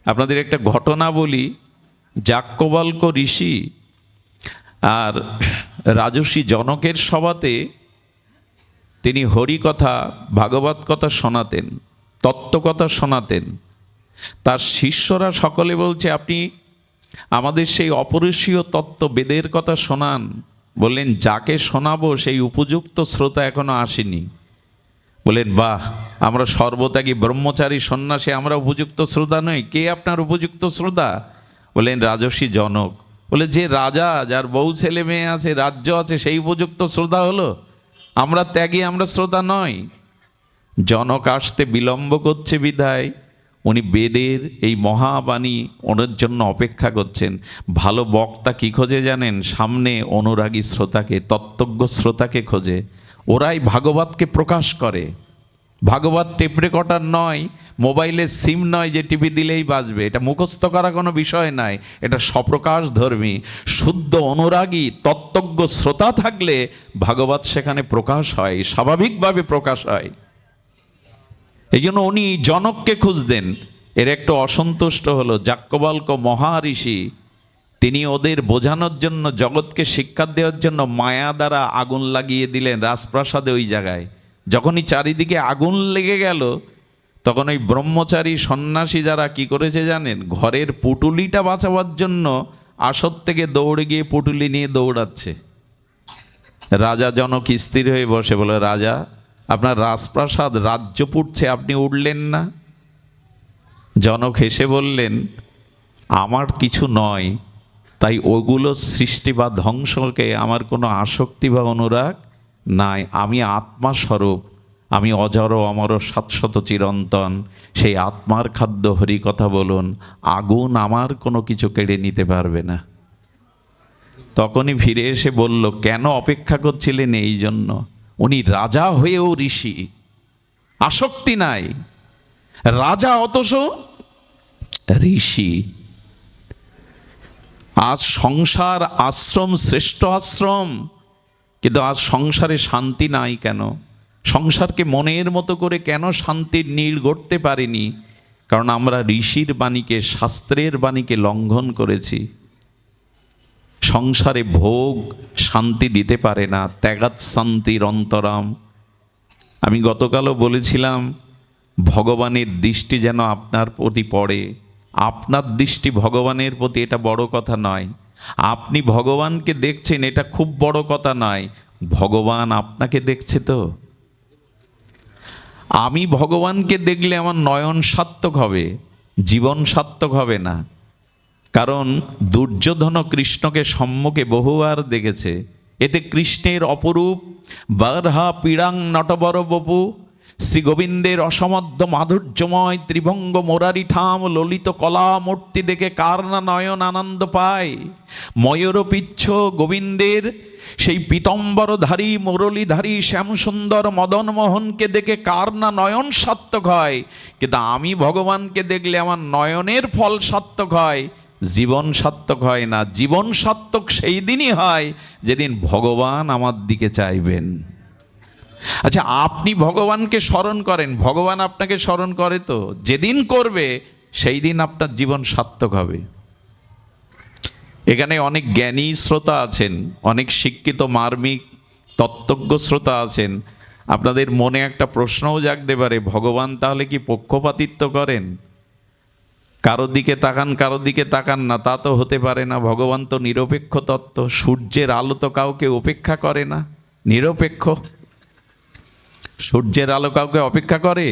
আপনাদের একটা ঘটনা বলি। যাজ্ঞবল্ক্য ঋষি আর রাজর্ষি জনকের সভাতে তিনি হরিকথা, ভাগবত কথা শোনাতেন, তত্ত্বকথা শোনাতেন। তার শিষ্যরা সকলে বলছে, আপনি আমাদের সেই অপরিসীয় তত্ত্ব বেদের কথা শোনান। বললেন, যাকে শোনাবো সেই উপযুক্ত শ্রোতা এখনো আসেনি। বললেন, বাহ, আমরা সর্বত্যাগী ব্রহ্মচারী সন্ন্যাসী, আমরা উপযুক্ত শ্রোতা নই। কে আপনার উপযুক্ত শ্রোতা? বললেন, রাজর্ষি জনক। বলে, যে রাজা, যার বউ ছেলে মেয়ে আছে, রাজ্য আছে, সেই উপযুক্ত শ্রোতা হলো? আমরা ত্যাগী, আমরা শ্রোতা নয়। জনক আসতে বিলম্ব করছে বিধায় উনি বেদের এই মহাবাণী ওনার জন্য অপেক্ষা করছেন। ভালো বক্তা কি খোঁজে জানেন? সামনে অনুরাগী শ্রোতাকে, তত্ত্বজ্ঞ শ্রোতাকে খোঁজে। ওরাই ভাগবতকে প্রকাশ করে। ভাগবত টেপ রেকর্ডার নয়, মোবাইলের সিম নয় যে টিভি দিলেই বাজবে। এটা মুখস্থ করা কোনো বিষয় নয়, এটা স্বপ্রকাশ ধর্মী। শুদ্ধ অনুরাগী তত্ত্বজ্ঞ শ্রোতা থাকলে ভাগবত সেখানে প্রকাশ হয়, স্বাভাবিকভাবে প্রকাশ হয়। এই জন্য উনি জনককে খুঁজতেন। এর একটু অসন্তুষ্ট হলো যাজ্ঞবল্ক্য মহাঋষি। তিনি ওদের বোঝানোর জন্য, জগৎকে শিক্ষা দেওয়ার জন্য মায়া দ্বারা আগুন লাগিয়ে দিলেন রাজপ্রাসাদে। ওই জায়গায় যখনই চারিদিকে আগুন লেগে গেল, তখন ওই ব্রহ্মচারী সন্ন্যাসী যারা কি করেছে জানেন? ঘরের পুটুলিটা বাঁচাবার জন্য আসর থেকে দৌড়ে গিয়ে পুটুলি নিয়ে দৌড়াচ্ছে। রাজা জনক স্থির হয়ে বসে, বলে, রাজা, আপনার রাজপ্রাসাদ, রাজ্য পুড়ছে, আপনি উঠলেন না? জনক হেসে বললেন, আমার কিছু নয়, তাই ওগুলো সৃষ্টি বা ধ্বংসকে আমার কোনো আসক্তি বা অনুরাগ নাই। আমি আত্মাস্বরূপ, আমি অজর অমর শাশ্বত চিরন্তন। সেই আত্মার খাদ্য হরি কথা বলুন, আগুন আমার কোনো কিছু কেড়ে নিতে পারবে না। তখনই ফিরে এসে বলল, কেন অপেক্ষা করছিলেন? এই জন্য উনি রাজা হয়েও ঋষি, আসক্তি নাই। রাজা অথচ ঋষি। আজ সংসার আশ্রম, শ্রেষ্ঠ আশ্রম, কিন্তু আজ সংসারে শান্তি নাই কেন? সংসারকে মনের মতো করে কেন শান্তির নীড় গড়তে পারিনি? কারণ আমরা ঋষির বাণীকে, শাস্ত্রের বাণীকে লঙ্ঘন করেছি। সংসারে ভোগ শান্তি দিতে পারে না। ত্যাগাৎ শান্তির অন্তরাম। আমি গতকালও বলেছিলাম, ভগবানের দৃষ্টি যেন আপনার প্রতি পড়ে। আপনার দৃষ্টি ভগবানের প্রতি, এটা বড় কথা নয়। আপনি ভগবানকে দেখছেন, এটা খুব বড় কথা নয়। ভগবান আপনাকে দেখছে তো। আমি ভগবানকে দেখলে আমার নয়ন সার্থক হবে, জীবন সার্থক হবে না। কারণ দুর্যোধন কৃষ্ণকে সম্মুখে বহুবার দেখেছে। এতে কৃষ্ণের অপরূপ বারহা পীড়াং নটবর বপু, শ্রী গোবিন্দের অসমধ্য মাধুর্যময় ত্রিভঙ্গ মোরারি ঠাম ললিত কলা মূর্তি দেখে কার না নয়ন আনন্দ পায়। ময়ূরপিচ্ছ গোবিন্দের সেই পীতম্বরধারী মুরলীধারী শ্যামসুন্দর মদনমোহনকে দেখে কার না নয়ন সার্থক হয়। কিন্তু আমি ভগবানকে দেখলে আমার নয়নের ফল সার্থক হয়, জীবন সার্থক হয় না। জীবন সার্থক সেই দিনই হয় যেদিন ভগবান আমার দিকে চাইবেন। আচ্ছা, আপনি ভগবানকে স্মরণ করেন, ভগবান আপনাকে স্মরণ করে তো? যেদিন করবে সেই দিন আপনার জীবন সার্থক হবে। এখানে অনেক জ্ঞানী শ্রোতা আছেন, অনেক শিক্ষিত মার্মিক তত্ত্বজ্ঞ শ্রোতা আছেন। আপনাদের মনে একটা প্রশ্নও জাগতে পারে, ভগবান তাহলে কি পক্ষপাতিত্ব করেন? কারো দিকে তাকান, কারো দিকে তাকান না, তা তো হতে পারে না। ভগবান তো নিরপেক্ষ তত্ত্ব। সূর্যের আলো তো কাউকে উপেক্ষা করে না, নিরপেক্ষ। সূর্যের আলো কাউকে অপেক্ষা করে?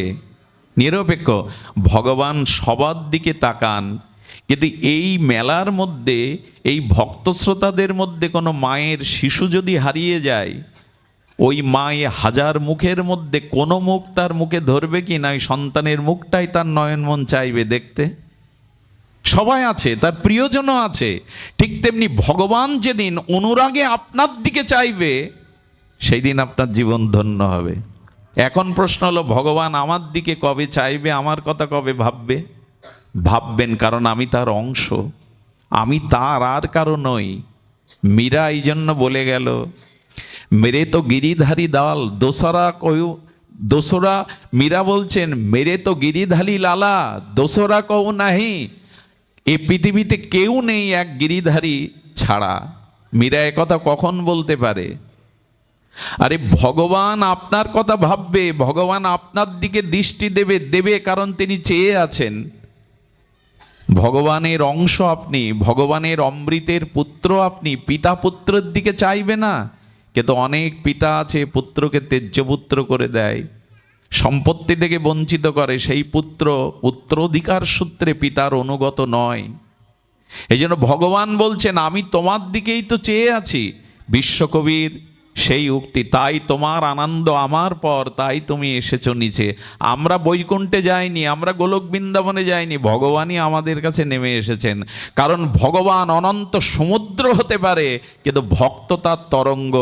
নিরপেক্ষ। ভগবান সবার দিকে তাকান। কিন্তু এই মেলার মধ্যে, এই ভক্ত শ্রোতাদের মধ্যে কোনো মায়ের শিশু যদি হারিয়ে যায়, ওই মায়ে হাজার মুখের মধ্যে কোনো মুখ তার মুখে ধরবে কি না? সন্তানের মুখটাই তার নয়ন মন চাইবে দেখতে। সবাই আছে, তার প্রিয়জনও আছে। ঠিক তেমনি ভগবান যেদিন অনুরাগে আপনার দিকে চাইবে, সেই দিন আপনার জীবন ধন্য হবে। এখন প্রশ্ন হলো, ভগবান আমার দিকে কবে চাইবে? আমার কথা কবে ভাববে? ভাববেন, কারণ আমি তার অংশ, আমি তার আর কারো নই। মীরা এই জন্য বলে গেল, মেরে তো গিরিধারী দাল দোসরা। মীরা বলছেন, মেরে তো গিরিধারী লালা দোসরা কও নাহি। এ পৃথিবীতে কেউ নেই এক গিরিধারী ছাড়া। মীরা একথা কখন বলতে পারে? আরে ভগবান আপনার কথা ভাববে, ভগবান আপনার দিকে দৃষ্টি দেবে, কারণ তিনি চেয়ে আছেন। ভগবানের অংশ আপনি, ভগবানের অমৃতের পুত্র আপনি, পিতা পুত্রের দিকে চাইবে না? কিন্তু অনেক পিতা আছে পুত্রকে ত্যায্যপুত্র করে দেয়, সম্পত্তি থেকে বঞ্চিত করে, সেই পুত্র উত্তরাধিকার সূত্রে পিতার অনুগত নয়। এই জন্য ভগবান বলছেন আমি তোমার দিকেই তো চেয়ে আছি। বিশ্বকবির সেই উক্তি, তাই তোমার আনন্দ আমার পর, তাই তুমি এসেছো নিচে। আমরা বৈকুণ্ঠে যাইনি, আমরা গোলক বৃন্দাবনে যাইনি, ভগবানই আমাদের কাছে নেমে এসেছেন। কারণ ভগবান অনন্ত সমুদ্র হতে পারে, কিন্তু ভক্ত তার তরঙ্গ।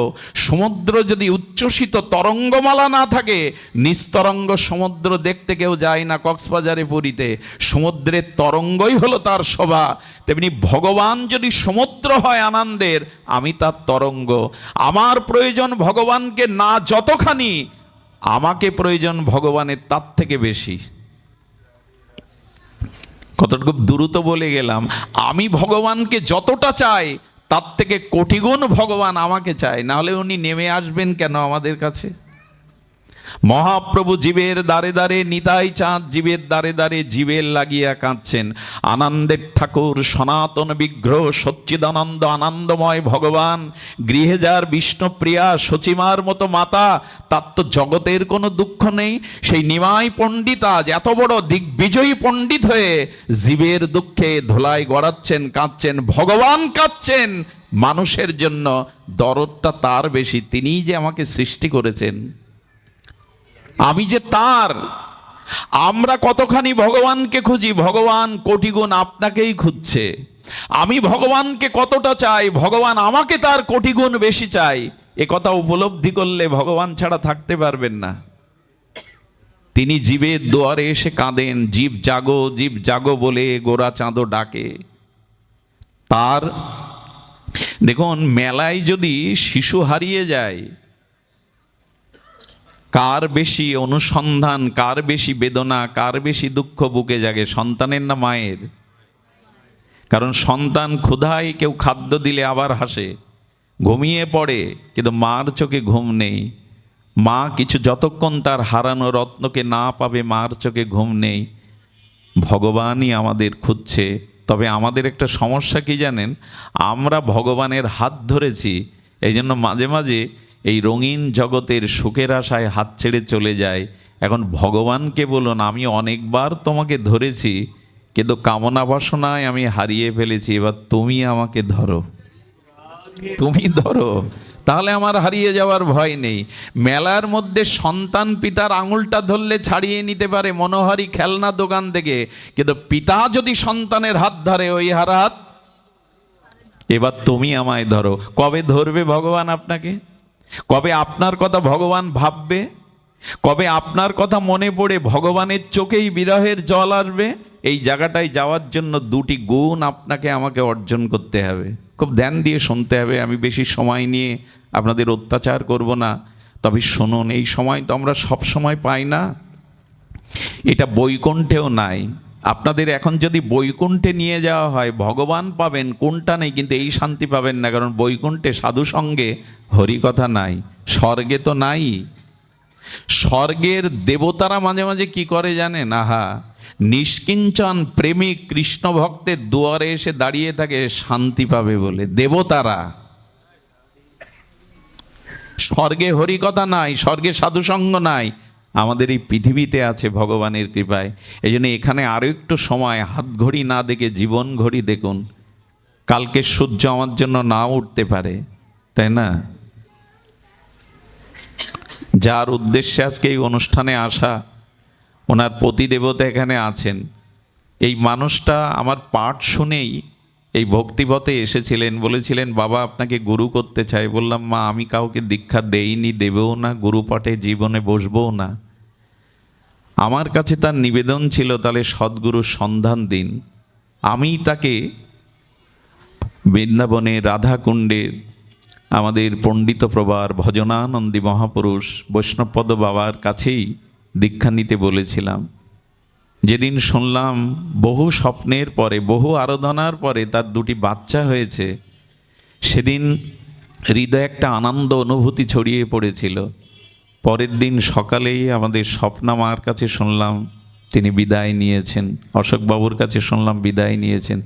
সমুদ্র যদি উচ্ছ্বসিত তরঙ্গমালা না থাকে, নিস্তরঙ্গ সমুদ্র দেখতে কেউ যায় না কক্সবাজারে পুরীতে। সমুদ্রের তরঙ্গই হলো তার শোভা। তেমনি ভগবান যদি সমুদ্র হয় আনন্দের, আমি তার তরঙ্গ। আমার প্রয়োজন ভগবানকে না যতখানি, আমাকে প্রয়োজন ভগবানের তার থেকে বেশি। কতটুকু দ্রুত বলে গেলাম। আমি ভগবানকে যতটা চাই, তার থেকে কোটি গুণ ভগবান আমাকে চায়, না হলে উনি নেমে আসবেন কেন আমাদের কাছে? মহাপ্রভু জীবের দ্বারে দ্বারে, নিতাই চাঁদ জীবের দ্বারে দ্বারে, জীবের লাগিয়া কাঁদছেন। আনন্দের ঠাকুর সনাতন বিগ্রহ সচ্চিদানন্দ আনন্দময় ভগবান, গৃহে যার বিষ্ণুপ্রিয়া সচিমার মতো মাতা, তার তো জগতের কোনো দুঃখ নেই। সেই নিমাই পণ্ডিত আজ এত বড় দিগ্বিজয়ী পণ্ডিত হয়ে জীবের দুঃখে ধোলাই গড়াচ্ছেন, কাঁদছেন। ভগবান কাঁদছেন মানুষের জন্য, দরদটা তার বেশি। তিনিই যে আমাকে সৃষ্টি করেছেন, আমি যে তার। আমরা কতখানি ভগবানকে খুঁজি, ভগবান কোটি গুণ আপনাকেই খুঁজছে। আমি ভগবানকে কতটা চাই, ভগবান আমাকে তার কোটি গুণ বেশি চাই। এ কথা উপলব্ধি করলে ভগবান ছাড়া থাকতে পারবেন না। তিনি জীবের দুয়ারে এসে কাঁদেন, জীব জাগো, জীব জাগো বলে গোরা চাঁদো ডাকে। তার দেখুন, মেলায় যদি শিশু হারিয়ে যায়, কার বেশি অনুসন্ধান, কার বেশি বেদনা, কার বেশি দুঃখ বুকে জাগে? সন্তানের না মায়ের? কারণ সন্তান ক্ষুধায় কেউ খাদ্য দিলে আবার হাসে, ঘুমিয়ে পড়ে, কিন্তু মার চোখে ঘুম নেই। মা কিছু যতক্ষণ তার হারানো রত্নকে না পাবে, মার চোখে ঘুম নেই। ভগবানই আমাদের খুঁজছে। তবে আমাদের একটা সমস্যা কি জানেন? আমরা ভগবানের হাত ধরেছি, এই জন্য মাঝে মাঝে এই রঙিন জগতের সুখের আশায় হাত ছেড়ে চলে যায়। এখন ভগবানকে বলুন, আমি অনেকবার তোমাকে ধরেছি, কিন্তু কামনা বাসনায় আমি হারিয়ে ফেলেছি, এবার তুমি আমাকে ধরো, তুমি ধরো, তাহলে আমার হারিয়ে যাওয়ার ভয় নেই। মেলার মধ্যে সন্তান পিতার আঙুলটা ধরলে ছাড়িয়ে নিতে পারে মনোহারি খেলনা দোকান থেকে, কিন্তু পিতা যদি সন্তানের হাত ধরে, ওই হাত, এবার তুমি আমায় ধরো। কবে ধরবে ভগবান আপনাকে? কবে আপনার কথা ভগবান ভাববে? কবে আপনার কথা মনে পড়ে ভগবানের চোখেই বিরহের জল আসবে? এই জায়গাটায় যাওয়ার জন্য দুটি গুণ আপনাকে আমাকে অর্জন করতে হবে। খুব ধ্যান দিয়ে শুনতে হবে। আমি বেশি সময় নিয়ে আপনাদের অত্যাচার করব না, তবে শুনুন। এই সময় তো আমরা সব সময় পাই না, এটা বৈকুণ্ঠেও নাই। আপনাদের এখন যদি বৈকুণ্ঠে নিয়ে যাওয়া হয়, ভগবান পাবেন, কোনটা নেই, কিন্তু এই শান্তি পাবেন না। কারণ বৈকুণ্ঠে সাধু সঙ্গে হরিকথা নাই, স্বর্গে তো নাই। স্বর্গের দেবতারা মাঝে মাঝে কি করে জানেন? আহা, নিষ্কিঞ্চন প্রেমিক কৃষ্ণ ভক্তের দুয়ারে এসে দাঁড়িয়ে থাকে শান্তি পাবে বলে। দেবতারা, স্বর্গে হরিকথা নাই, স্বর্গে সাধুসঙ্গ নাই। আমাদের এই পৃথিবীতে আছে ভগবানের কৃপায়। এই জন্য এখানে আরও একটু সময়, হাত ঘড়ি না দেখে জীবন ঘড়ি দেখুন। কালকে সূর্য আমার জন্য না উঠতে পারে, তাই না? যার উদ্দেশ্যে আজকে এই অনুষ্ঠানে আসা, ওনার প্রতিদেবতা এখানে আছেন। এই মানুষটা আমার পাঠ শুনেই এই ভক্তিপথে এসেছিলেন, বলেছিলেন বাবা আপনাকে গুরু করতে চাই। বললাম মা, আমি কাউকে দীক্ষা দেইনি, দেবেও না, গুরু পাঠে জীবনে বসবও না। আমার কাছে তার নিবেদন ছিল, তাহলে সদ্গুরুর সন্ধান দিন। আমি তাকে বৃন্দাবনে রাধাকুণ্ডের আমাদের পণ্ডিতপ্রবার ভজনানন্দী মহাপুরুষ বৈষ্ণবপদ বাবার কাছেই দীক্ষা নিতে বলেছিলাম। যেদিন শুনলাম বহু স্বপ্নের পরে, বহু আরাধনার পরে তার দুটি বাচ্চা হয়েছে, সেদিন হৃদয়ে একটা আনন্দ অনুভূতি ছড়িয়ে পড়েছিল। পরের দিন সকালেই আমাদের স্বপ্না মার কাছে শুনলাম তিনি বিদায় নিয়েছেন, অশোকবাবুর কাছে শুনলাম বিদায় নিয়েছেন।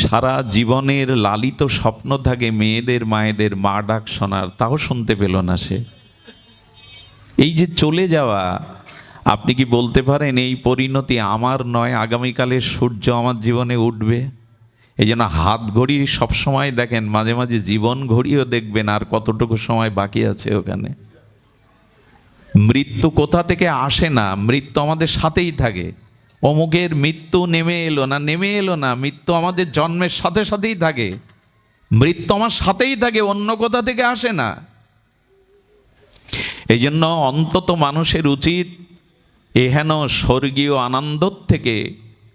সারা জীবনের লালিত স্বপ্ন থাকে মেয়েদের মায়েদের মা ডাক শোনার, তাও শুনতে পেল না সে। এই যে চলে যাওয়া, আপনি কি বলতে পারেন এই পরিণতি আমার নয়, আগামীকালের সূর্য আমার জীবনে উঠবে? এই জন্য হাত ঘড়ি সবসময় দেখেন, মাঝে মাঝে জীবন ঘড়িও দেখবেন আর কতটুকু সময় বাকি আছে ওখানে। মৃত্যু কোথা থেকে আসে না, মৃত্যু আমাদের সাথেই থাকে। অমুকের মৃত্যু নেমে এলো না, নেমে এলো না, মৃত্যু আমাদের জন্মের সাথে সাথেই থাকে। মৃত্যু আমার সাথেই থাকে, অন্য কোথা থেকে আসে না। এই জন্য অন্তত মানুষের উচিত এহেন স্বর্গীয় আনন্দর থেকে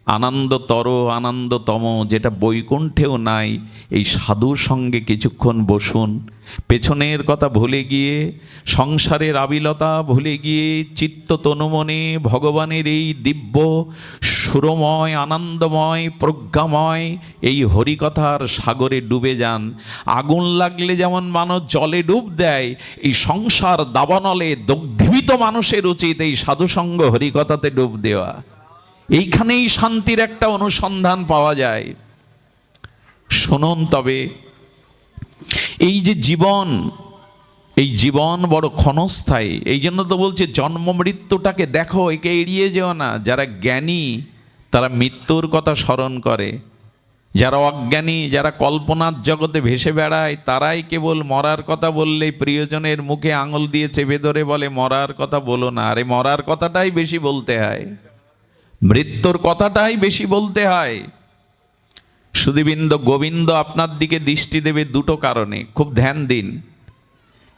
আনন্দতর, আনন্দতম, যেটা বৈকুণ্ঠেও নাই, এই সাধুর সঙ্গে কিছুক্ষণ বসুন। পেছনের কথা ভুলে গিয়ে, সংসারের আবিলতা ভুলে গিয়ে, চিত্ত তনুমনে ভগবানের এই দিব্য সুরময়, আনন্দময়, প্রজ্ঞাময় এই হরিকথার সাগরে ডুবে যান। আগুন লাগলে যেমন মানুষ জলে ডুব দেয়, এই সংসার দাবানলে দগ্ধীভূত মানুষের উচিত এই সাধুসঙ্গ হরিকথাতে ডুব দেওয়া। এইখানেই শান্তির একটা অনুসন্ধান পাওয়া যায়। শুনুন তবে, এই যে জীবন, এই জীবন বড় ক্ষণস্থায়ী। এই জন্য তো বলছে জন্ম মৃত্যুটাকে দেখো, একে এড়িয়ে যেও না। যারা জ্ঞানী তারা মৃত্যুর কথা স্মরণ করে, যারা অজ্ঞানী, যারা কল্পনার জগতে ভেসে বেড়ায়, তারাই কেবল মরার কথা বললেই প্রিয়জনের মুখে আঙুল দিয়ে চেপে ধরে বলে মরার কথা বলো না। আরে মরার কথাটাই বেশি বলতে হয়, মৃত্যুর কথাটাই বেশি বলতে হয়। সুধীবৃন্দ, গোবিন্দ আপনার দিকে দৃষ্টি দেবে দুটো কারণে, খুব ধ্যান দিন।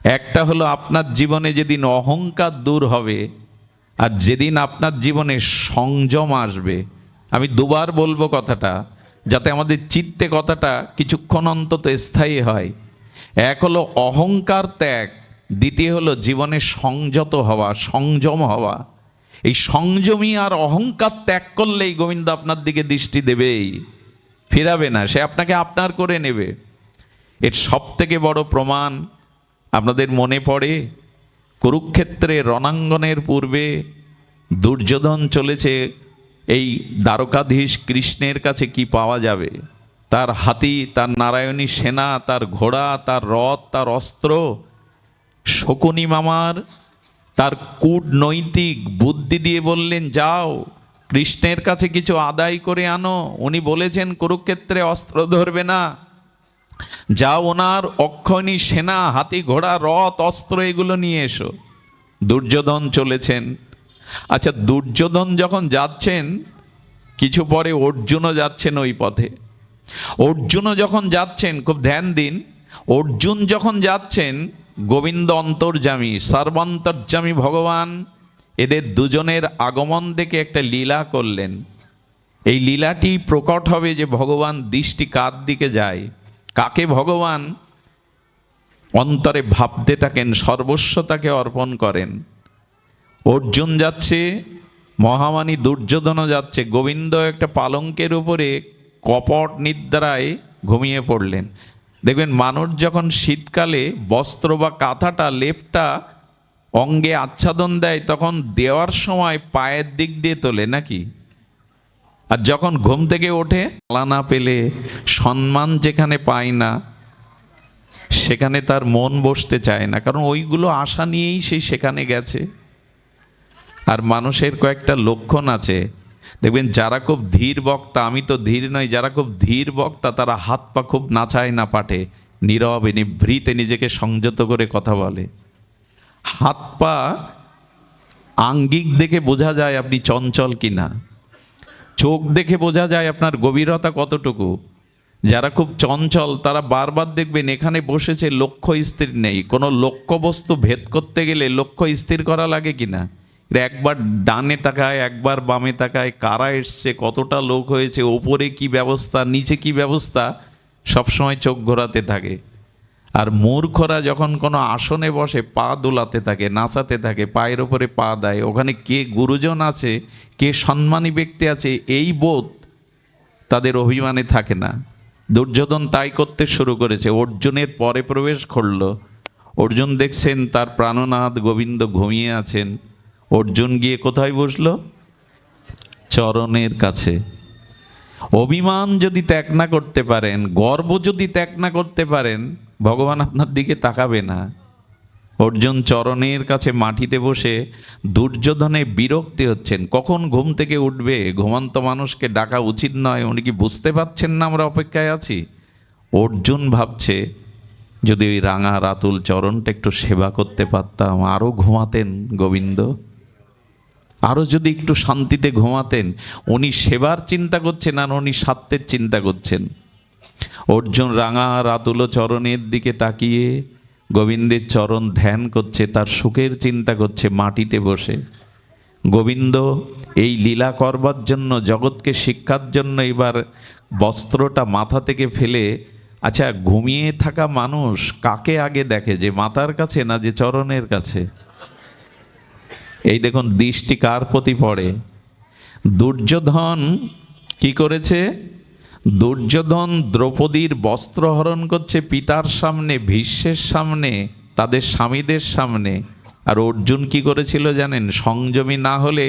একটা হলো আপনার জীবনে যেদিন অহংকার দূর হবে, আর যেদিন আপনার জীবনে সংযম আসবে। আমি দুবার বলবো কথাটা, যাতে আমাদের চিত্তে কথাটা কিছুক্ষণ অন্তত স্থায়ী হয়। এক হলো অহংকার ত্যাগ, দ্বিতীয় হলো জীবনে সংযত হওয়া, সংযম হওয়া। এই সংযমী আর অহংকার ত্যাগ করলেই গোবিন্দ আপনার দিকে দৃষ্টি দেবেই, ফিরাবে না, সে আপনাকে আপনার করে নেবে। এর সব থেকে বড় প্রমাণ আপনাদের মনে পড়ে, কুরুক্ষেত্রে রণাঙ্গনের পূর্বে দুর্যোধন চলেছে এই দ্বারকাধীশ কৃষ্ণের কাছে কি পাওয়া যাবে। তার হাতি, তার নারায়ণী সেনা, তার ঘোড়া, তার রথ, তার অস্ত্র। শকুনি মামার তার কূটনৈতিক বুদ্ধি দিয়ে বললেন যাও কৃষ্ণের কাছে কিছু আদায় করে আনো, উনি বলেছেন কুরুক্ষেত্রে অস্ত্র ধরবে না। যাও ওনার অক্ষয়ণী সেনা, হাতি ঘোড়া রথ অস্ত্র এগুলো নিয়ে এসো। দুর্যোধন চলেছেন। আচ্ছা, দুর্যোধন যখন যাচ্ছেন, কিছু পরে অর্জুনও যাচ্ছেন ওই পথে। অর্জুনও যখন যাচ্ছেন, খুব ধ্যান দিন, অর্জুন যখন যাচ্ছেন, গোবিন্দ অন্তর্যামী, সর্বান্তর্যামী ভগবান এদের দুজনের আগমন দেখে একটা লীলা করলেন। এই লীলাটি প্রকট হবে যে ভগবান দৃষ্টি কার দিকে যায়, কাকে ভগবান অন্তরে ভাবতে থাকেন, সর্বস্ব তাকে অর্পণ করেন। অর্জুন যাচ্ছে, মহামানী দুর্যোধনও যাচ্ছে। গোবিন্দ একটা পালঙ্কের উপরে কপট নিদ্রায় ঘুমিয়ে পড়লেন। দেখবেন মানুষ যখন শীতকালে বস্ত্র বা কাঁথাটা, লেপটা অঙ্গে আচ্ছাদন দেয়, তখন দেওয়ার সময় পায়ের দিক দিয়ে তোলে নাকি? আর যখন ঘুম থেকে ওঠে, পালা না পেলে, সম্মান যেখানে পায় না, সেখানে তার মন বসতে চায় না, কারণ ওইগুলো আশা নিয়েই সে সেখানে গেছে। আর মানুষের কয়েকটা লক্ষণ আছে, দেখবেন যারা খুব ধীর বক্তা, আমি তো ধীর নই, যারা খুব ধীর বক্তা তারা হাত পা খুব নাচায় না পাঠে, নীরবে নিভৃতে নিজেকে সংযত করে কথা বলে। হাত পা আঙ্গিক দেখে বোঝা যায় আপনি চঞ্চল কিনা, চোখ দেখে বোঝা যায় আপনার গভীরতা কতটুকু। যারা খুব চঞ্চল তারা বারবার দেখবেন এখানে বসেছে, লক্ষ্য স্থির নেই। কোনো লক্ষ্যবস্তু ভেদ করতে গেলে লক্ষ্য স্থির করা লাগে কিনা? একবার ডানে তাকায়, একবার বামে তাকায়, কারা এসছে, কতটা লোক হয়েছে, ওপরে কি ব্যবস্থা, নিচে কি ব্যবস্থা, সবসময় চোখ ঘোরাতে থাকে। আর মূর্খরা যখন কোনো আসনে বসে পা দোলাতে থাকে, নাচাতে থাকে, পায়ের ওপরে পা দেয়, ওখানে কে গুরুজন আছে, কে সম্মানী ব্যক্তি আছে, এই বোধ তাদের অভিমানে থাকে না। দুর্যোধন তাই করতে শুরু করেছে। অর্জুনের পরে প্রবেশ করল। অর্জুন দেখছেন তার প্রাণনাথ গোবিন্দ ঘুমিয়ে আছেন। অর্জুন গিয়ে কোথায় বসলো? চরণের কাছে। অভিমান যদি ত্যাগ না করতে পারেন, গর্ব যদি ত্যাগ না করতে পারেন, ভগবান আপনার দিকে তাকাবে না। অর্জুন চরণের কাছে মাটিতে বসে দুর্যোধনে বিরক্তি হচ্ছেন, কখন ঘুম থেকে উঠবে। ঘুমন্ত মানুষকে ডাকা উচিত নয়। উনি কি বুঝতে পারছেন না আমরা অপেক্ষায় আছি? অর্জুন ভাবছে যদি ওই রাঙা রাতুল চরণটা একটু সেবা করতে পারতাম, আরও ঘুমাতেন গোবিন্দ, আরও যদি একটু শান্তিতে ঘুমাতেন। উনি সেবার চিন্তা করছেন আর উনি স্বার্থের চিন্তা করছেন। অর্জুন রাঙা রাতুল চরণের দিকে তাকিয়ে গোবিন্দের চরণ ধ্যান করছে, তার সুখের চিন্তা করছে মাটিতে বসে। গোবিন্দ এই লীলা করবার জন্য, জগৎকে শিক্ষার জন্য এবার বস্ত্রটা মাথা থেকে ফেলে, আচ্ছা ঘুমিয়ে থাকা মানুষ কাকে আগে দেখে, যে মাথার কাছে না যে চরণের কাছে? এই দেখুন দৃষ্টি কার প্রতি পড়ে। দুর্যোধন কি করেছে? দুর্যোধন দ্রৌপদীর বস্ত্র হরণ করছে পিতার সামনে, ভীষ্মের সামনে, তাদের স্বামীদের সামনে। আর অর্জুন কি করেছিল জানেন? সংযমী না হলে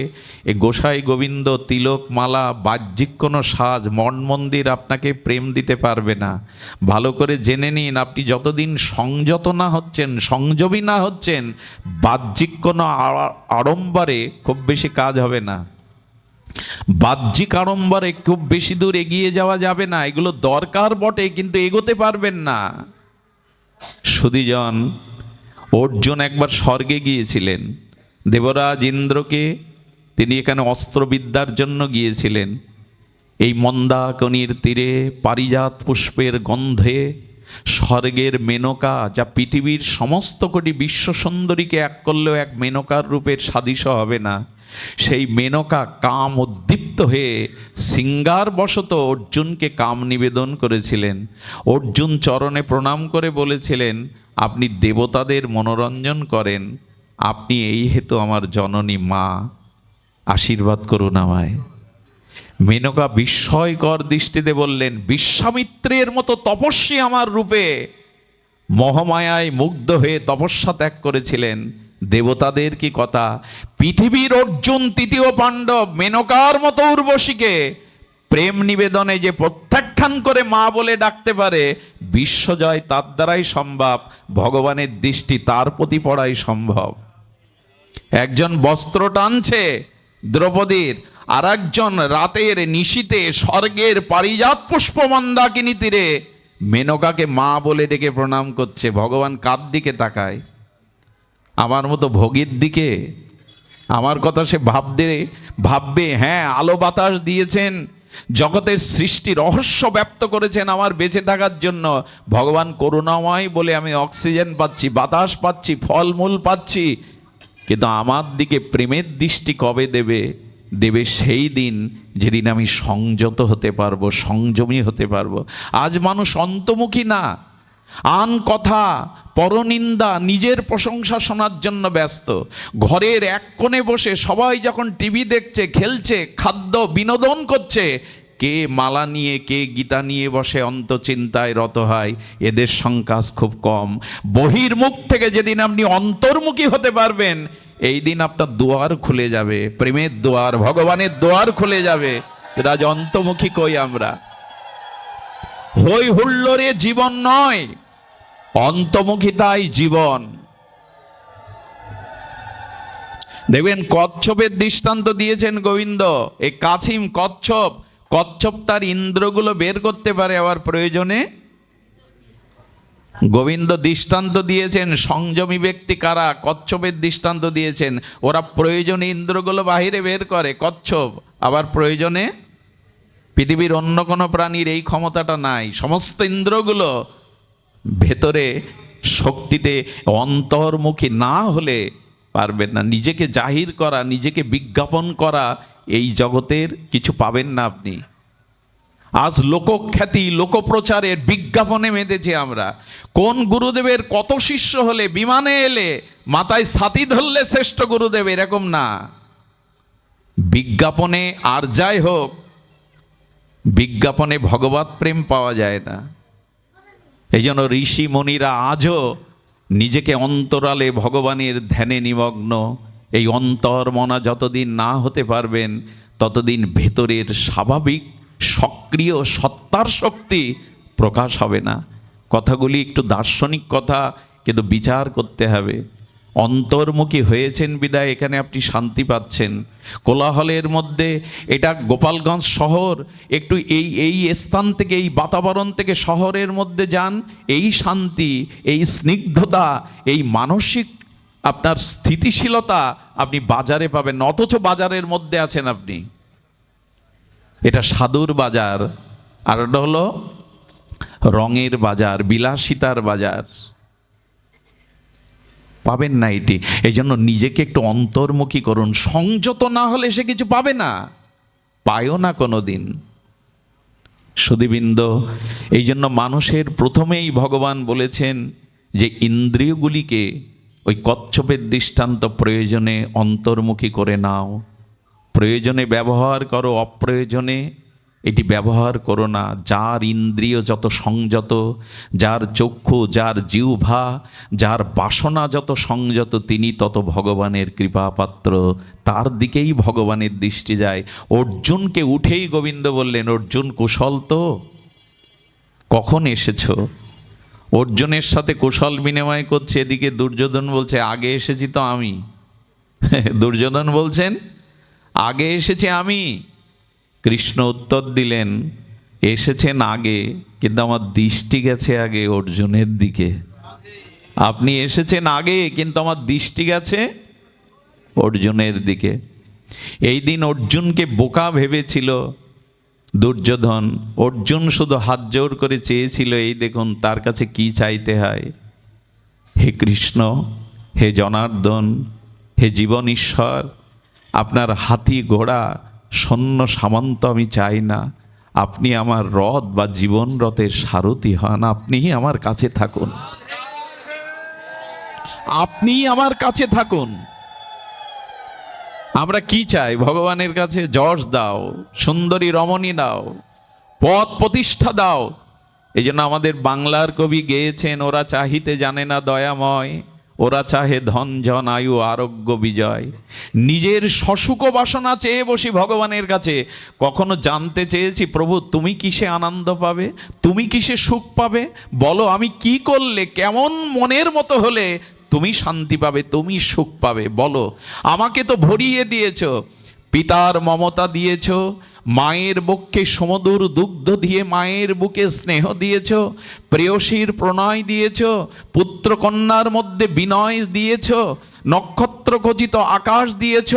এ গোসাই গোবিন্দ তিলক মালা বাহ্যিক কোনো সাজ মঠ মন্দির আপনাকে প্রেম দিতে পারবে না। ভালো করে জেনে নিন, আপনি যতদিন সংযত না হচ্ছেন, সংযমী না হচ্ছেন, বাহ্যিক কোনো আড়ম্বরে খুব বেশি কাজ হবে না। বাহ্যিক আড়ম্বরে খুব বেশি দূর এগিয়ে যাওয়া যাবে না। এগুলো দরকার বটে, কিন্তু এগোতে পারবেন না। সুধীজন, অর্জুন একবার স্বর্গে গিয়েছিলেন। দেবরাজ ইন্দ্রকে তিনি এখানে অস্ত্রবিদ্যার জন্য গিয়েছিলেন। এই মন্দাকিনীর তীরে পারিজাত পুষ্পের গন্ধে স্বর্গের মেনকা, যা পৃথিবীর সমস্ত কোটি বিশ্ব সুন্দরীকে এক করলেও এক মেনকার রূপের সাদৃশ্য হবে না, সেই মেনকা কাম উদ্দীপ্ত হয়ে সিঙ্গারবশত অর্জুনকে কাম নিবেদন করেছিলেন। অর্জুন চরণে প্রণাম করে বলেছিলেন, আপনি দেবতাদের মনোরঞ্জন করেন, আপনি এই হেতু আমার জননী মা, আশীর্বাদ করুন আমায়। মেনকা বিস্ময়কর দৃষ্টিতে বললেন, বিশ্বামিত্রের মতো তপস্বী আমার রূপে মোহমায়ায় মুগ্ধ হয়ে তপস্যা ত্যাগ করেছিলেন, দেবতাদের কি কথা! পৃথিবীর অর্জুন তৃতীয় পাণ্ডব মেনকার মতো উর্বশীকে প্রেম নিবেদনে যে প্রত্যাখ্যান করে মা বলে ডাকতে পারে, বিশ্বজয় তার দ্বারাই সম্ভব, ভগবানের দৃষ্টি তার প্রতি পড়াই সম্ভব। একজন বস্ত্র টানছে দ্রৌপদীর, আর একজন রাতের নিশীতে স্বর্গের পারিজাত পুষ্প মন্দাকিনী তীরে মেনকাকে মা বলে ডেকে প্রণাম করছে। ভগবান কার দিকে তাকায়? আমার মতো ভোগীর দিকে? আমার কথা সে ভাববে, হ্যাঁ আলো বাতাস দিয়েছেন, জগতের সৃষ্টি রহস্য ব্যক্ত করেছেন আমার বেঁচে থাকার জন্য। ভগবান করুণাময় বলে আমি অক্সিজেন পাচ্ছি, বাতাস পাচ্ছি, ফলমূল পাচ্ছি, কিন্তু আমার দিকে প্রেমের দৃষ্টি কবে দেবে? দেবে সেই দিন যেদিন আমি সংযত হতে পারবো, সংযমী হতে পারবো। আজ মানুষ অন্তর্মুখী না, আন কথা পরনিন্দা, নিজের প্রশংসা শোনার জন্য ব্যস্ত। ঘরের এক কোণে বসে সবাই যখন টিভি দেখছে, খেলছে, খাদ্য বিনোদন করছে, কে মালা নিয়ে, কে গীতা নিয়ে বসে অন্তচিন্তায় রত হয়। এদের সংখ্যা খুব কম। বহির্মুখ থেকে যেদিন আপনি অন্তর্মুখী হতে পারবেন, এই দিন আপনার দুয়ার খুলে যাবে, প্রেমের দুয়ার, ভগবানের দুয়ার খুলে যাবে। আজ অন্তর্মুখী কই আমরা? হই হুল্লোড়ে জীবন নয়, অন্তর্মুখিতাই জীবন। দেখবেন কচ্ছপের দৃষ্টান্ত দিয়েছেন গোবিন্দ। এই কাছিম কচ্ছপ, কচ্ছপ তার ইন্দ্রগুলো বের করতে পারে, আবার প্রয়োজনে গোবিন্দ দৃষ্টান্ত দিয়েছেন সংযমী ব্যক্তি কারা, কচ্ছপের দৃষ্টান্ত দিয়েছেন। ওরা প্রয়োজনে ইন্দ্রগুলো বাহিরে বের করে, কচ্ছপ আবার প্রয়োজনে। পৃথিবীর অন্য কোনো প্রাণীর এই ক্ষমতাটা নাই। সমস্ত ইন্দ্রগুলো ভেতরে শক্তিতে অন্তর্মুখী না হলে পারবেন না। নিজেকে জাহির করা, নিজেকে বিজ্ঞাপন করা, এই জগতের কিছু পাবেন না আপনি। আজ লোকখ্যাতি, লোকপ্রচারের বিজ্ঞাপনে মেতেছি আমরা। কোন গুরুদেবের কত শিষ্য হলে, বিমানে এলে, মাথায় ছাতি ধরলে শ্রেষ্ঠ গুরুদেব, এরকম না। বিজ্ঞাপনে আর যাই হোক, বিজ্ঞাপনে ভগবত প্রেম পাওয়া যায় না। এই জন্য ঋষি মুনিরা আজও নিজেকে অন্তরালে ভগবানের ধ্যানে নিমগ্ন। এই অন্তর্মনা যতদিন না হতে পারবেন, ততদিন ভেতরের স্বাভাবিক সক্রিয় সত্তার শক্তি প্রকাশ হবে না। কথাগুলি একটু দার্শনিক কথা, কিন্তু বিচার করতে হবে। অন্তর্মুখী হয়েছেন বিদায় এখানে আপনি শান্তি পাচ্ছেন। কোলাহলের মধ্যে, এটা গোপালগঞ্জ শহর, একটু এই স্থান থেকে, এই বাতাবরণ থেকে শহরের মধ্যে যান, এই শান্তি, এই স্নিগ্ধতা, এই মানসিক আপনার স্থিতিশীলতা আপনি বাজারে পাবেন। অথচ বাজারের মধ্যে আছেন আপনি। এটা সাধুর বাজার, আর এটা হলো রঙের বাজার, বিলাসিতার বাজার। পাবেন না এটি। এই জন্য নিজেকে একটু অন্তর্মুখী করুন। সংযত না হলে সে কিছু পাবে না, পায়ও না কোনো দিন। সুধীবৃন্দ, এই জন্য মানুষের প্রথমেই ভগবান বলেছেন যে ইন্দ্রিয়গুলিকে ওই কচ্ছপের দৃষ্টান্ত প্রয়োজনে অন্তর্মুখী করে নাও। প্রয়োজনে ব্যবহার করো, অপ্রয়োজনে এটি ব্যবহার করো না। যার ইন্দ্রিয় যত সংযত, যার চক্ষু, যার জিহ্বা, যার বাসনা যত সংযত, তিনি তত ভগবানের কৃপাপাত্র। তার দিকেই ভগবানের দৃষ্টি যায়। অর্জুনকে উঠেই গোবিন্দ বললেন, অর্জুন কুশল তো? কখন এসেছো? অর্জুনের সাথে কুশল বিনিময় করছে, এদিকে দুর্যোধন বলছে আগে এসেছি তো আমি। দুর্যোধন বলছেন আগে এসেছি আমি। কৃষ্ণ উত্তর দিলেন, এসেছেন আগে, কিন্তু আমার দৃষ্টি গেছে আগে অর্জুনের দিকে। আপনি এসেছেন আগে, কিন্তু আমার দৃষ্টি গেছে অর্জুনের দিকে। এই দিন অর্জুনকে বোকা ভেবেছিল দুর্যোধন। অর্জুন শুধু হাত জোর করে চেয়েছিল, এই দেখুন তার কাছে কি চাইতে হয়। হে কৃষ্ণ, হে জনার্দন, হে জীবন ঈশ্বর, আপনার হাতি ঘোড়া সৈন্য সামন্ত আমি চাই না। আপনি আমার রথ বা জীবন রথের সারথি হন। আপনিই আমার কাছে থাকুন, আপনিই আমার কাছে থাকুন। আমরা কি চাই ভগবানের কাছে? যশ দাও, সুন্দরী রমণী দাও, পদ প্রতিষ্ঠা দাও। এই জন্য আমাদের বাংলার কবি গেয়েছেন, ওরা চাহিতে জানে না দয়াময়, ওরা চাহে ধন জন আয়ু আরোগ্য বিজয়। নিজের সসুখ বাসনা চেয়ে বসি ভগবানের কাছে। কখনো জানতে চেয়েছি, প্রভু তুমি কিসে আনন্দ পাবে, তুমি কিসে সুখ পাবে? বলো আমি কি করলে, কেমন মনের মতো হলে তুমি শান্তি পাবে, তুমি সুখ পাবে? বলো। আমাকে তো ভরিয়ে দিয়েছ, পিতার মমতা দিয়েছ, মায়ের বক্ষে সমুদর দুগ্ধ দিয়ে মায়ের বুকে স্নেহ দিয়েছ, প্রেয়সীর প্রণয় দিয়েছ, পুত্র কন্যার মধ্যে বিনয় দিয়েছ, নক্ষত্র খচিত আকাশ দিয়েছ,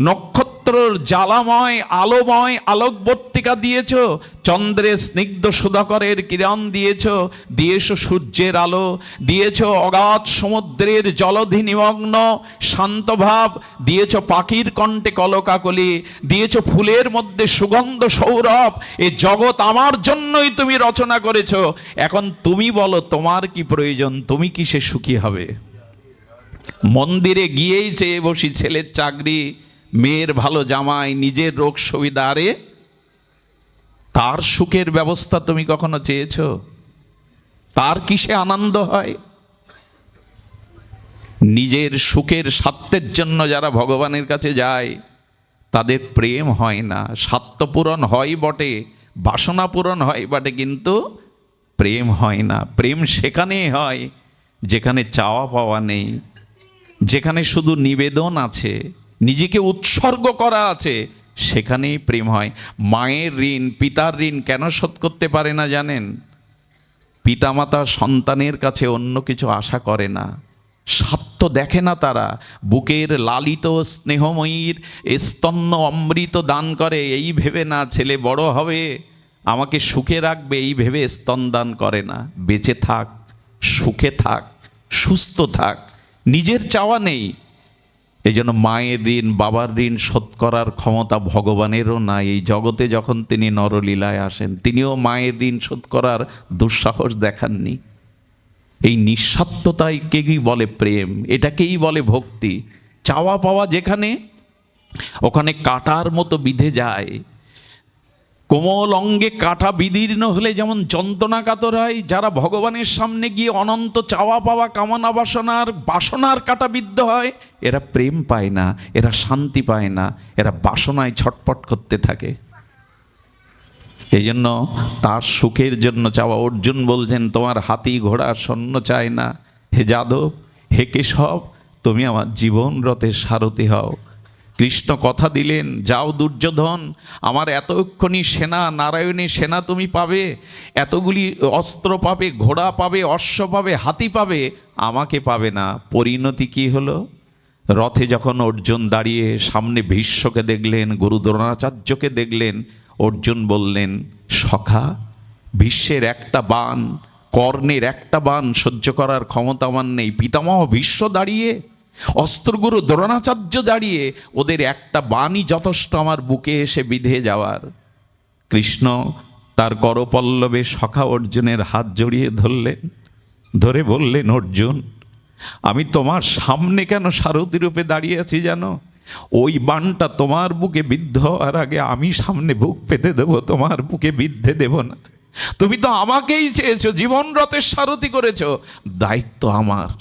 নক্ষত্রর জ্বালাময় আলোময় আলোকবর্তিকা দিয়েছ, চন্দ্রের স্নিগ্ধ সুধাকরের কিরণ দিয়েছ, দিয়েছ সূর্যের আলো, দিয়েছ অগাধ সমুদ্রের জলধি নিমগ্ন শান্তভাব, দিয়েছ পাখির কণ্ঠে কলকাকলি, দিয়েছ ফুলের মধ্যে সুগন্ধ সৌরভ। এ জগৎ আমার জন্যই তুমি রচনা করেছ। এখন তুমি বলো তোমার কি প্রয়োজন, তুমি কিসে সুখী হবে? মন্দিরে গিয়েই চেয়ে বসি ছেলের চাকরি, মেয়ের ভালো জামাই, নিজের রোগ সুবিধা। আরে তার সুখের ব্যবস্থা তুমি কখনো চেয়েছ? তার কিসে আনন্দ হয়? নিজের সুখের স্বার্থের জন্য যারা ভগবানের কাছে যায়, তাদের প্রেম হয় না। স্বার্থ পূরণ হয় বটে, বাসনা পূরণ হয় বটে, কিন্তু প্রেম হয় না। প্রেম সেখানেই হয় যেখানে চাওয়া পাওয়া নেই, যেখানে শুধু নিবেদন আছে, নিজেকে উৎসর্গ করা আছে, সেখানেই প্রেম হয়। মায়ের ঋণ, পিতার ঋণ কেন শোধ করতে পারে না জানেন? পিতামাতা সন্তানের কাছে অন্য কিছু আশা করে না, স্বার্থ দেখে না তারা। বুকের লালিত স্নেহময়ীর স্তন্য অমৃত দান করে এই ভেবে না ছেলে বড় হবে আমাকে সুখে রাখবে, এই ভেবে স্তন দান করে না। বেঁচে থাক, সুখে থাক, সুস্থ থাক, নিজের চাওয়া নেই, এই জন্য মায়ের ঋণ, বাবার ঋণ শোধ করার ক্ষমতা ভগবানেরও নাই। এই জগতে যখন তিনি নরলীলায় আসেন, তিনিও মায়ের ঋণ শোধ করার দুঃসাহস দেখাননি। এই নিঃস্বার্থতাকেই বলে প্রেম, এটাকেই বলে ভক্তি। চাওয়া পাওয়া যেখানে, ওখানে কাঁটার মতো বিঁধে যায়। কোমল অঙ্গে কাঁটা বিদীর্ণ হলে যেমন যন্ত্রণা কাতর হয়, যারা ভগবানের সামনে গিয়ে অনন্ত চাওয়া পাওয়া কামনা বাসনার কাঁটা বিদ্ধ হয়, এরা প্রেম পায় না, এরা শান্তি পায় না, এরা বাসনায় ছটপট করতে থাকে। এই জন্য তার সুখের জন্য চাওয়া। অর্জুন বলছেন, তোমার হাতি ঘোড়া সৈন্য চায় না, হে যাদব, হে কেশব, তুমি আমার জীবন রথের সারথি হও। কৃষ্ণ কথা দিলেন, যাও দুর্যোধন, আমার এতক্ষণি সেনা, নারায়ণী সেনা তুমি পাবে, এতগুলি অস্ত্র পাবে, ঘোড়া পাবে, অশ্ব পাবে, হাতি পাবে, আমাকে পাবে না। পরিণতি কি হলো? রথে যখন অর্জুন দাঁড়িয়ে সামনে ভীষ্মকে দেখলেন, গুরু দ্রোণাচার্যকে দেখলেন, অর্জুন বললেন, সখা, ভীষ্মের একটা বাণ, কর্ণের একটা বাণ সহ্য করার ক্ষমতা আমার নেই। পিতামহ ভীষ্ম দাঁড়িয়ে, অস্ত্রগুরু দ্রোণাচার্য দাঁড়িয়ে, ওদের একটা বাণই যথেষ্ট আমার বুকে এসে বিঁধে যাওয়ার। কৃষ্ণ তার করপল্লবে সখা অর্জুনের হাত জড়িয়ে ধরলেন, ধরে বললেন, অর্জুন, আমি তোমার সামনে কেন সারথি রূপে দাঁড়িয়ে আছি জানো? ওই বাণটা তোমার বুকে বিদ্ধ হওয়ার আগে আমি সামনে বুক পেতে দেবো, তোমার বুকে বিদ্ধে দেব না। তুমি তো আমাকেই চেয়েছো, জীবন রথের সারথি করেছো, দায়িত্ব আমার।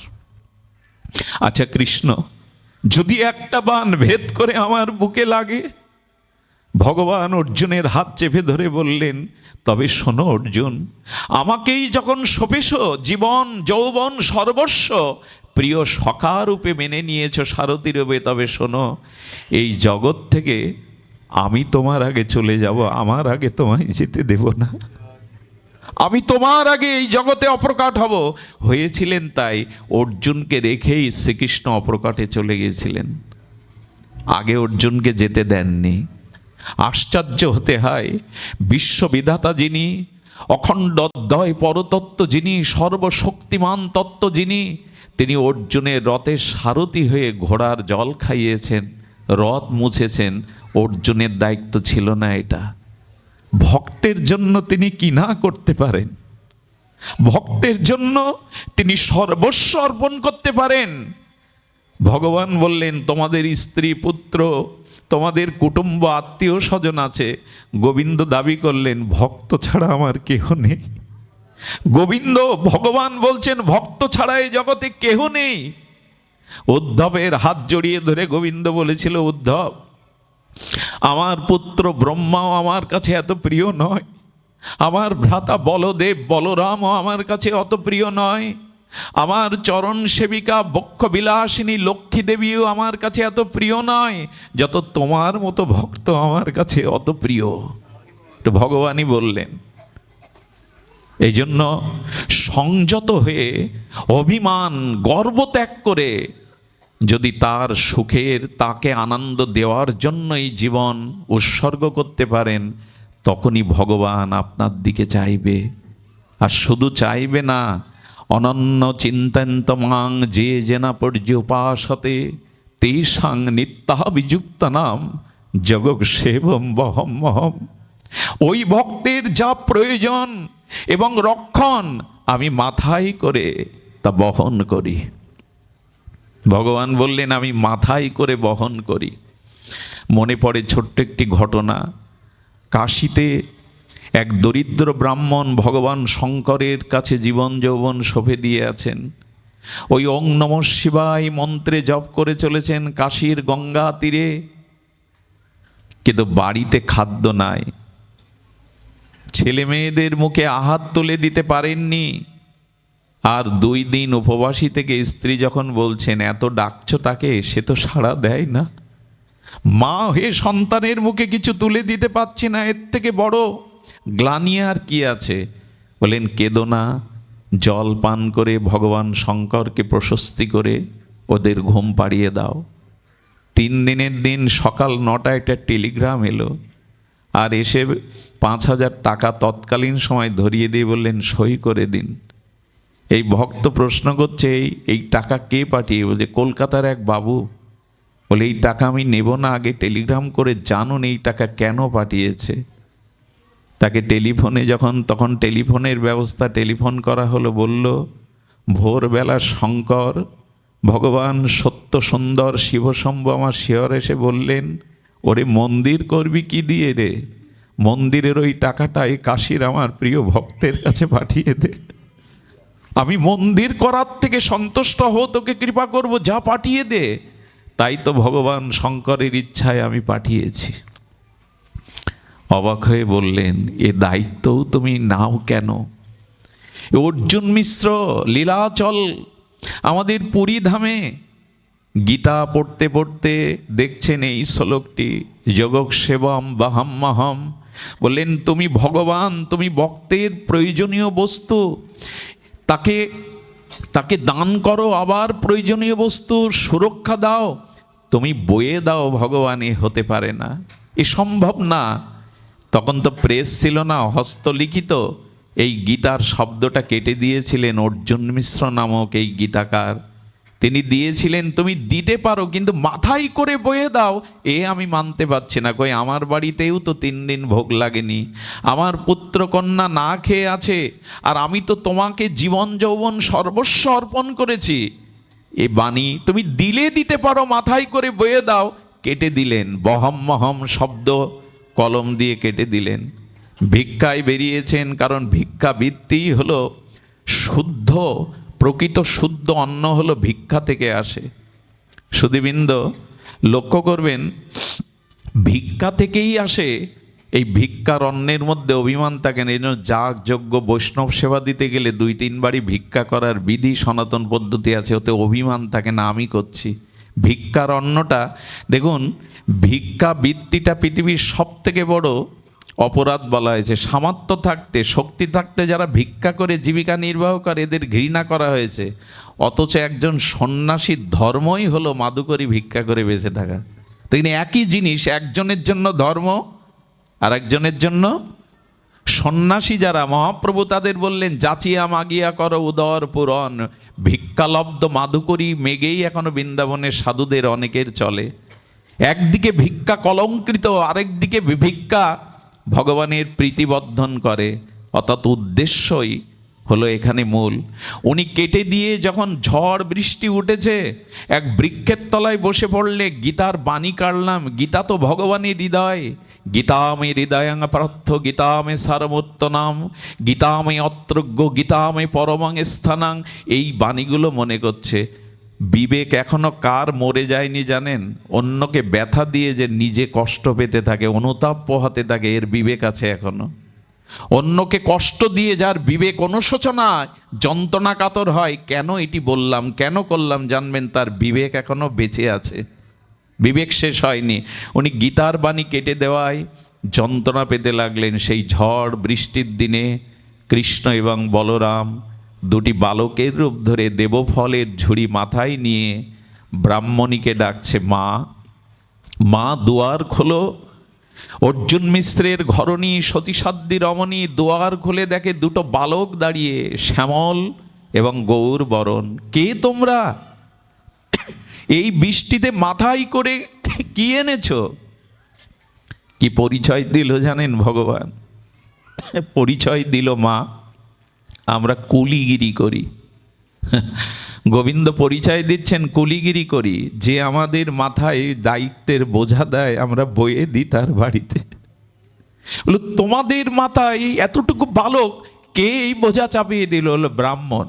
আচ্ছা কৃষ্ণ, যদি একটা বাণ ভেদ করে আমার বুকে লাগে? ভগবান অর্জুনের হাত চেপে ধরে বললেন, তবে শোনো অর্জুন, আমাকেই যখন সপেশ জীবন যৌবন সর্বস্ব প্রিয় সখা রূপে মেনে নিয়েছ, সারথি রূপে, তবে শোনো, এই জগৎ থেকে আমি তোমার আগে চলে যাব, আমার আগে তোমায় যেতে দেব না। আমি তোমার আগে এই জগতে অপ্রকাট হব। হয়েছিলেন তাই, অর্জুনকে রেখেই শ্রীকৃষ্ণ অপ্রকাটে চলে গিয়েছিলেন, আগে অর্জুনকে যেতে দেননি। আশ্চর্য হতে হয়, বিশ্ববিধাতা যিনি, অখণ্ড অদ্বয় পরতত্ত্ব যিনি, সর্বশক্তিমান তত্ত্ব যিনি, তিনি অর্জুনের রথের সারথি হয়ে ঘোড়ার জল খাইয়েছেন, রথ মুছেছেন। অর্জুনের দায়িত্ব ছিল না এটা? ভক্তের জন্য তিনি কি না করতে পারেন? ভক্তের জন্য তিনি সর্বস্ব অর্পণ করতে পারেন। ভগবান বললেন, তোমাদের স্ত্রী পুত্র, তোমাদের কুটুম্ব আত্মীয় স্বজন আছে। গোবিন্দ দাবি করলেন, ভক্ত ছাড়া আমার কেহ নেই। গোবিন্দ, ভগবান বলছেন, ভক্ত ছাড়া এই জগতে কেহ নেই। উদ্ধবের হাত জড়িয়ে ধরে গোবিন্দ বলেছিল, উদ্ধব, আমার পুত্র ব্রহ্মাও আমার কাছে এত প্রিয় নয়, আমার ভ্রাতা বলদেব বলরামও আমার কাছে অত প্রিয় নয়, আমার চরণ সেবিকা বক্ষ বিলাসিনী লক্ষ্মী দেবীও আমার কাছে এত প্রিয় নয়, যত তোমার মতো ভক্ত আমার কাছে অত প্রিয়। তো ভগবানই বললেন। এই জন্য সংযত হয়ে, অভিমান গর্ব ত্যাগ করে যদি তার সুখের, তাকে আনন্দ দেওয়ার জন্যই জীবন উৎসর্গ করতে পারেন, তখনই ভগবান আপনার দিকে চাইবে। আর শুধু চাইবে না, অনন্য চিন্তন্ত মাং যে জেনা পর্যুপাসতে তেষাং নিত্যাভিযুক্ত নাম জগৎ সেবম বহম মহম। ওই ভক্তের যা প্রয়োজন এবং রক্ষণ আমি মাথায় করে তা বহন করি। ভগবান বললেন, আমি মাথায় করে বহন করি। মনে পড়ে ছোট্ট একটি ঘটনা। কাশীতে এক দরিদ্র ব্রাহ্মণ ভগবান শঙ্করের কাছে জীবন যৌবন সঁপে দিয়ে আছেন। ওই ওং নমঃ শিবায় মন্ত্রে জপ করে চলেছেন কাশীর গঙ্গা তীরে, কিন্তু বাড়িতে খাদ্য নাই। ছেলে মেয়েদের মুখে আহার তুলে দিতে পারেননি। আর 2 দিন উপবাসী থেকে স্ত্রী যখন বলছেন, এত ডাকছো তাকে, সে তো সাড়া দেয় না। মা হয়ে সন্তানের মুখে কিছু তুলে দিতে পারছি না, এর থেকে বড় গ্লানি আর কি আছে? বলেন, কেঁদো না, জল পান করে ভগবান শঙ্করকে প্রশস্তি করে ওদের ঘুম পাড়িয়ে দাও। 3 দিনের দিন সকাল 9টায় একটা টেলিগ্রাম এলো, আর এসে 5000 টাকা তৎকালীন সময় ধরিয়ে দিয়ে বললেন, সই করে দিন। এই ভক্ত প্রশ্ন করছে, এই টাকা কে পাঠিয়ে? বলছে, কলকাতার এক বাবু বলে এই টাকা আমি নেব না, আগে টেলিগ্রাম করে জানুন এই টাকা কেন পাঠিয়েছে। তাকে টেলিফোনে তখন টেলিফোনের ব্যবস্থা, টেলিফোন করা হলো, বলল ভোরবেলা শঙ্কর ভগবান সত্য সুন্দর শিবশম্ভু আমার শিয়র এসে বললেন, ওরে মন্দির করবি কি দিয়ে রে, মন্দিরের ওই টাকাটা এই কাশীর আমার প্রিয় ভক্তের কাছে পাঠিয়ে দে, আমি মন্দির করার থেকে সন্তুষ্ট হও, তোকে কৃপা করব, যা পাঠিয়ে দে। তাই তো ভগবান শঙ্করের ইচ্ছায় আমি পাঠিয়েছি। অবাক হয়ে বললেন, এ দায়িত্বও তুমি নাও কেন? অর্জুন মিশ্র লীলাচল আমাদের পুরী ধামে গীতা পড়তে পড়তে দেখছেন এই শ্লোকটি, যোগক সেবম বাহাম্মহম, বললেন তুমি ভগবান, তুমি ভক্তের প্রয়োজনীয় বস্তু, তাকে দান করো, আবার প্রয়োজনীয় বস্তুর সুরক্ষা দাও, তুমি বয়ে দাও, ভগবান এ হতে পারে না, এ সম্ভব না। তখন তো প্রেস ছিল না, হস্তলিখিত এই গীতার শব্দটা কেটে দিয়েছিলেন অর্জুন মিশ্র নামক এই গীতাকার। তিনি দিয়েছিলেন তুমি দিতে পারো, কিন্তু মাথায় করে বয়ে দাও এ আমি মানতে পারছি না। কই আমার বাড়িতেও তো 3 দিন ভোগ লাগেনি, আমার পুত্র কন্যা না খেয়ে আছে, আর আমি তো তোমাকে জীবন যৌবন সর্বস্ব অর্পণ করেছি। এ বাণী তুমি দিলে দিতে পারো, মাথায় করে বয়ে দাও। কেটে দিলেন, বহম্মহম শব্দ কলম দিয়ে কেটে দিলেন। ভিক্ষায় বেরিয়েছেন, কারণ ভিক্ষাবৃত্তি হলো শুদ্ধ, প্রকৃত শুদ্ধ অন্ন হলো ভিক্ষা থেকে আসে। সুধীবৃন্দ লক্ষ্য করবেন, ভিক্ষা থেকেই আসে। এই ভিক্ষার অন্নের মধ্যে অভিমান থাকে না। এই জন্য যাগ যজ্ঞ বৈষ্ণব সেবা দিতে গেলে 2-3 বারই ভিক্ষা করার বিধি সনাতন পদ্ধতি আছে, ওতে অভিমান থাকে না আমি করছি। ভিক্ষার অন্নটা দেখুন, ভিক্ষা বৃত্তিটা পৃথিবীর সব থেকে বড় অপরাধ বলা হয়েছে। সামর্থ্য থাকতে, শক্তি থাকতে যারা ভিক্ষা করে জীবিকা নির্বাহ করে এদের ঘৃণা করা হয়েছে, অথচ একজন সন্ন্যাসীর ধর্মই হলো মাদুকরি ভিক্ষা করে বেঁচে থাকা। তো একই জিনিস, একজনের জন্য ধর্ম আর একজনের জন্য সন্ন্যাসী যারা মহাপ্রভু তাদের বললেন যাচিয়া মাগিয়া করো উদর পূরণ। ভিক্ষালব্ধ মাদুকরি মেগেই এখনো বৃন্দাবনের সাধুদের অনেকের চলে। একদিকে ভিক্ষা কলঙ্কৃত, আরেকদিকে ভিক্ষা ভগবানের প্রীতিবর্ধন করে, অর্থাৎ উদ্দেশ্যই হলো এখানে মূল। উনি কেটে দিয়ে যখন ঝড় বৃষ্টি উঠেছে, এক বৃক্ষের তলায় বসে পড়লে গীতার বাণী কাটলাম। গীতা তো ভগবানের হৃদয়, গীতামে হৃদয়াং পার্থ গীতামে সারমোত্তনাম গীতামে অত্রজ্ঞ গীতামে পরমাং স্থানাং। এই বাণীগুলো মনে করছে। বিবেক এখনো কার মরে যায়নি জানেন? অন্যকে ব্যথা দিয়ে যে নিজে কষ্ট পেতে থাকে, অনুতাপ পোহাতে থাকে, এর বিবেক আছে এখনো। অন্যকে কষ্ট দিয়ে যার বিবেক অনুশোচনায় যন্ত্রণা কাতর হয়, কেন এটি বললাম, কেন করলাম, জানবেন তার বিবেক এখনো বেঁচে আছে, বিবেক শেষ হয়নি। উনি গীতার বাণী কেটে দেওয়ায় যন্ত্রণা পেতে লাগলেন। সেই ঝড় বৃষ্টির দিনে কৃষ্ণ এবং বলরাম দুটি বালকের রূপ ধরে দেবফলের ঝুড়ি মাথায় নিয়ে ব্রাহ্মণীকে ডাকছে, মা, মা দুয়ার খোলো। অর্জুন মিশ্রের ঘরণী সতীসাধ্যী রমণী দুয়ার খুলে দেখে দুটো বালক দাঁড়িয়ে, শ্যামল এবং গৌর বরণ। কে তোমরা? এই বৃষ্টিতে মাথায় করে কি এনেছো? কি পরিচয় দিল জানেন ভগবান? পরিচয় দিল, মা আমরা কুলিগিরি করি। গোবিন্দ পরিচয় দিচ্ছেন, কুলিগিরি করি। যে আমাদের মাথায় দায়িত্বের বোঝা দেয় আমরা বয়ে দিই তার বাড়িতে। বলো তোমাদের মাথায় এতটুকু বালক, কে এই বোঝা চাপিয়ে দিল? হলো ব্রাহ্মণ।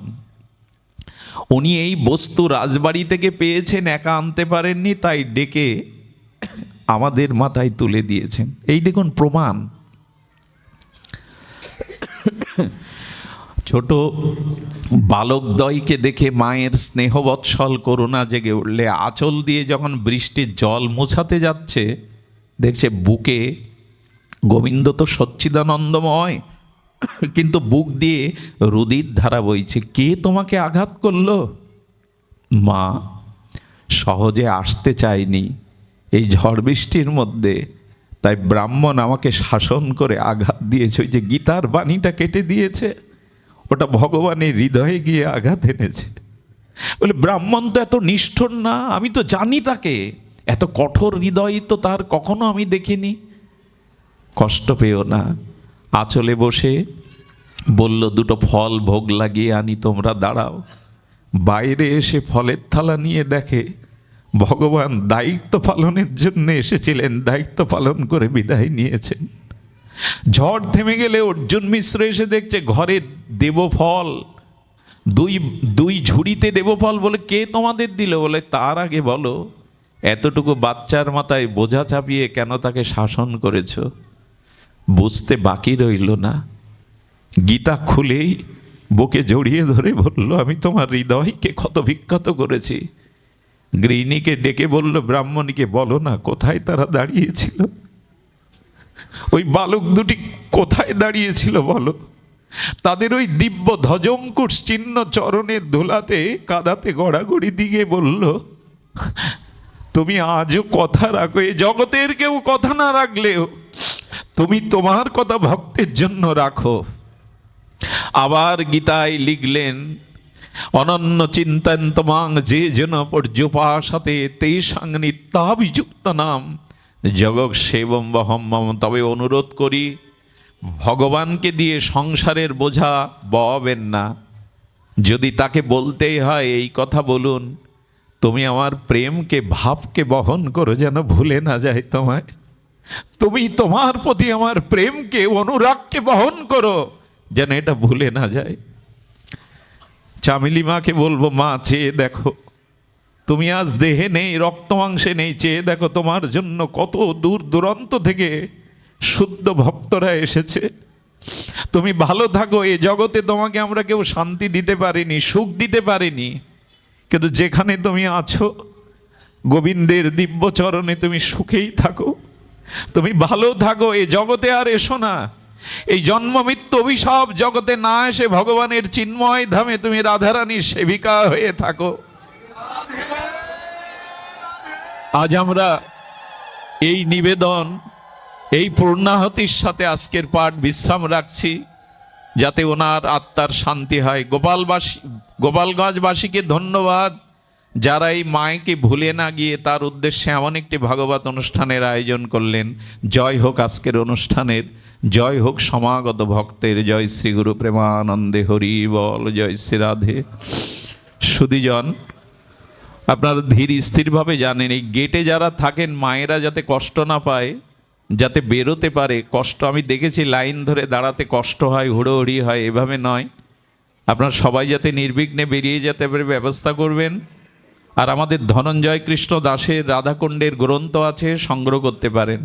উনি এই বস্তু রাজবাড়ি থেকে পেয়েছেন, একা আনতে পারেননি, তাই ডেকে আমাদের মাথায় তুলে দিয়েছেন। এই দেখুন প্রমাণ। ছোট বালকদ্বয়কে দেখে মায়ের স্নেহবৎসল করুণা জেগে উঠলে আঁচল দিয়ে যখন বৃষ্টির জল মোছাতে যাচ্ছে, দেখছে বুকে, গোবিন্দ তো সচ্চিদানন্দময়, কিন্তু বুক দিয়ে রুধির ধারা বইছে। কে তোমাকে আঘাত করলো? মা সহজে আসতে চাইনি এই ঝড় বৃষ্টির মধ্যে, তাই ব্রাহ্মণ আমাকে শাসন করে আঘাত দিয়েছে। ওই যে গীতার বাণীটা কেটে দিয়েছে, ওটা ভগবানের হৃদয়ে গিয়ে আঘাত এনেছে। বলে ব্রাহ্মণ তো এত নিষ্ঠুর না, আমি তো জানি তাকে, এত কঠোর হৃদয় তো তার কখনো আমি দেখিনি। কষ্ট পেও না। আঁচলে বসে বলল, দুটো ফল ভোগ লাগিয়ে আনি, তোমরা দাঁড়াও। বাইরে এসে ফলের থালা নিয়ে দেখে ভগবান দায়িত্ব পালনের জন্য এসেছিলেন, দায়িত্ব পালন করে বিদায় নিয়েছেন। ঝড় থেমে গেলে অর্জুন মিশ্র এসে দেখছে ঘরে দেবফল, দুই ঝুড়িতে দেবফল। বলে, কে তোমাদের দিল? বলে, তার আগে বলো এতটুকু বাচ্চার মাথায় বোঝা চাপিয়ে কেন তাকে শাসন করেছ? বুঝতে বাকি রইল না। গীতা খুলেই বুকে জড়িয়ে ধরে বলল, আমি তোমার হৃদয়কে ক্ষত বিক্ষত করেছি। গৃহিণীকে ডেকে বলল, ব্রাহ্মণীকে বলো না কোথায় তারা দাঁড়িয়েছিল, ওই বালক দুটি কোথায় দাঁড়িয়েছিল বলো। তাদের ওই দিব্য ধ্বজঙ্কুশ চিহ্ন চরণের ধুলাতে কাদাতে গড়াগড়ি দিয়ে বলল, তুমি আজও কথা রাখো। এ জগতের কেউ কথা না রাখলেও তুমি তোমার কথা ভক্তের জন্য রাখো। আবার গীতায় লিখলেন, অনন্য চিন্তয়ন্তমাং যে জন পর্যুপাসতে তেষাং নিত্যাভিযুক্ত নাম জগৎ সেবম বহম মম। তবে অনুরোধ করি, ভগবানকে দিয়ে সংসারের বোঝা বওয়াবেন না। যদি তাকে বলতেই হয় এই কথা বলুন, তুমি আমার প্রেমকে ভাবকে বহন করো, যেন ভুলে না যায় তোমায়। তুমি তোমার প্রতি আমার প্রেমকে অনুরাগকে বহন করো, যেন এটা ভুলে না যায়। চামেলি মাকে বলবো, মা চেয়ে দেখো, তুমি আজ দেহে নেই, রক্ত মাংসে নেই, চেয়ে দেখো তোমার জন্য কত দূর দূরান্ত থেকে শুদ্ধ ভক্তরা এসেছে। তুমি ভালো থাকো। এই জগতে তোমাকে আমরা কেউ শান্তি দিতে পারিনি, সুখ দিতে পারিনি, কিন্তু যেখানে তুমি আছো গোবিন্দের দিব্য চরণে তুমি সুখেই থাকো, তুমি ভালো থাকো। এই জগতে আর এসো না। এই জন্ম মৃত্যু অভিশাপ জগতে না এসে ভগবানের চিন্ময় ধামে তুমি রাধারানীর সেবিকা হয়ে থাকো। আজ আমরা এই নিবেদন, এই পূর্ণাহতির সাথে আজকের পাঠ বিশ্রাম রাখছি, যাতে ওনার আত্মার শান্তি হয়। গোপালগঞ্জবাসীকে ধন্যবাদ, যারা এই মায়কে ভুলে না গিয়ে তার উদ্দেশ্যে এমন একটি ভাগবত অনুষ্ঠানের আয়োজন করলেন। জয় হোক আজকের অনুষ্ঠানের, জয় হোক সমাগত ভক্তের। জয় শ্রী গুরু প্রেমানন্দে হরি বল, জয় শ্রী রাধে। সুধীজন, আপনারা ধীর স্থিরভাবে জানেন, এই গেটে যারা থাকেন মায়েরা যাতে কষ্ট না পায়, যাতে বেরোতে পারে। কষ্ট আমি দেখেছি, লাইন ধরে দাঁড়াতে কষ্ট হয়, হুড়োহুড়ি হয়, এভাবে নয়। আপনারা সবাই যাতে নির্বিঘ্নে বেরিয়ে যেতে পারে ব্যবস্থা করবেন। আর আমাদের ধনঞ্জয় কৃষ্ণ দাসের রাধাকুণ্ডের গ্রন্থ আছে, সংগ্রহ করতে পারেন।